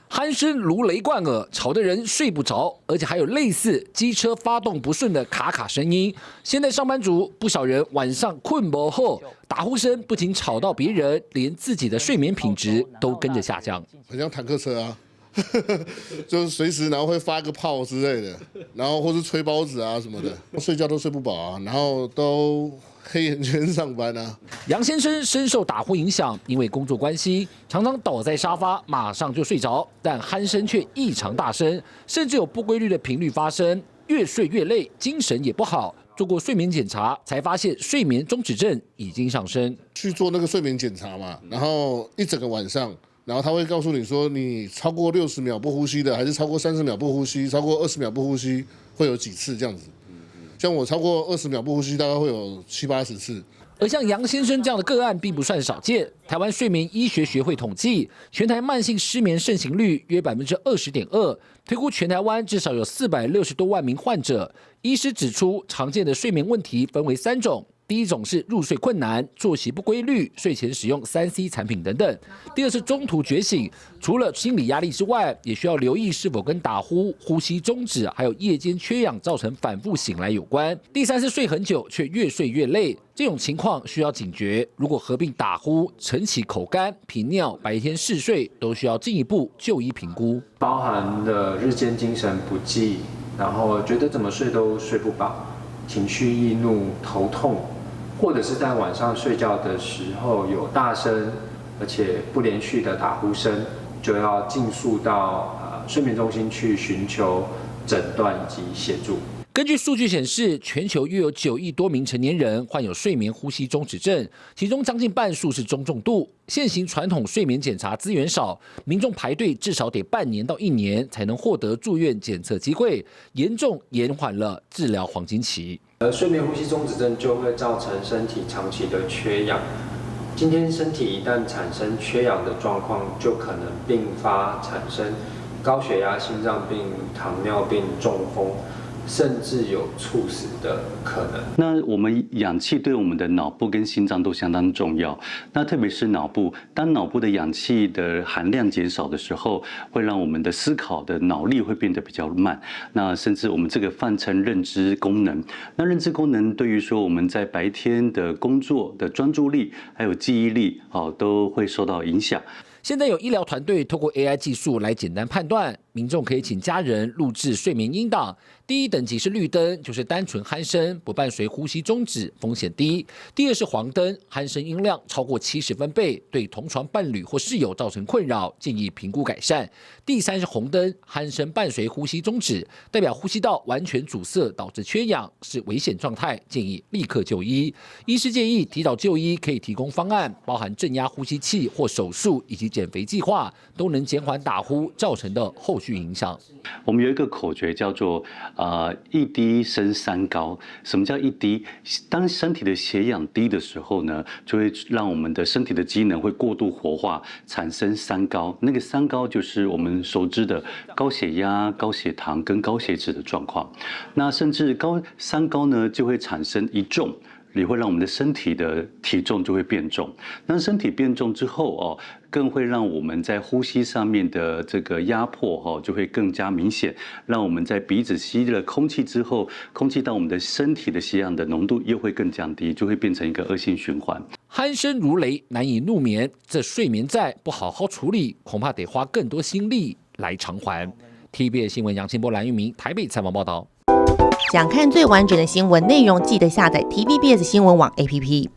鼾声如雷贯耳，吵得人睡不着，而且还有类似机车发动不顺的卡卡声音。现在上班族不少人晚上困不后，打呼声不仅吵到别人，连自己的睡眠品质都跟着下降。很像坦克车啊，就是随时然后会发个炮之类的，然后或是吹包子啊什么的，睡觉都睡不饱啊，然后都黑眼圈上班啊。杨先生深受打呼影响，因为工作关系，常常倒在沙发，马上就睡着，但鼾声却异常大声，甚至有不规律的频率发生，越睡越累，精神也不好。做过睡眠检查，才发现睡眠中止症已经上升。去做那个睡眠检查嘛，然后一整个晚上，然后他会告诉你说，你超过60秒不呼吸的，还是超过30秒不呼吸，超过20秒不呼吸，会有几次这样子。像我超过20秒不呼吸，大概会有70、80次。而像杨先生这样的个案并不算少见。台湾睡眠医学学会统计，全台慢性失眠盛行率约20.2%，推估全台湾至少有460多万名患者。医师指出，常见的睡眠问题分为3种。第一种是入睡困难、作息不规律、睡前使用3C 产品等等。第二是中途觉醒，除了心理压力之外，也需要留意是否跟打呼、呼吸中止，还有夜间缺氧造成反复醒来有关。第三是睡很久却越睡越累，这种情况需要警觉。如果合并打呼、晨起口干、频尿、白天嗜睡，都需要进一步就医评估。包含了日间精神不济，然后觉得怎么睡都睡不饱，情绪易怒、头痛。或者是在晚上睡觉的时候有大声而且不连续的打呼声，就要尽速到睡眠中心去寻求诊断以及协助。根据数据显示，全球约有9亿多名成年人患有睡眠呼吸中止症，其中将近半数是中重度。现行传统睡眠检查资源少，民众排队至少得半年到1年才能获得住院检测机会，严重延缓了治疗黄金期。睡眠呼吸中止症就会造成身体长期的缺氧。今天身体一旦产生缺氧的状况，就可能并发产生高血压、心脏病、糖尿病、中风，甚至有猝死的可能。那我们氧气对我们的脑部跟心脏都相当重要。那特别是脑部，当脑部的氧气的含量减少的时候，会让我们的思考的脑力会变得比较慢。那甚至我们这个泛称认知功能。那认知功能对于说我们在白天的工作的专注力还有记忆力，都会受到影响。现在有医疗团队透过 AI 技术来简单判断，民众可以请家人录制睡眠音档。第一等级是绿灯，就是单纯鼾声，不伴随呼吸中止，风险低。第二是黄灯，鼾声音量超过70分贝，对同床伴侣或室友造成困扰，建议评估改善。第三是红灯，鼾声伴随呼吸中止，代表呼吸道完全阻塞导致缺氧，是危险状态，建议立刻就医。医师建议提早就医，可以提供方案，包含正压呼吸器或手术以及减肥计划，都能减缓打呼造成的后续影响。我们有一个口诀叫做一低升3高。什么叫一低？当身体的血氧低的时候呢，就会让我们的身体的机能会过度活化，产生3高。那个3高就是我们熟知的高血压、高血糖跟高血脂的状况。那甚至3高呢，就会产生一重。也会让我们的身体的体重就会变重。那身体变重之后更会让我们在呼吸上面的这个压迫就会更加明显，让我们在鼻子吸了空气之后，空气到我们的身体的血氧的浓度又会更降低，就会变成一个恶性循环。鼾声如雷，难以入眠，这睡眠债不好好处理，恐怕得花更多心力来偿还。TVBS 新闻杨清波、蓝玉明台北采访报道。想看最完整的新闻内容，记得下载 TVBS 新闻网 APP。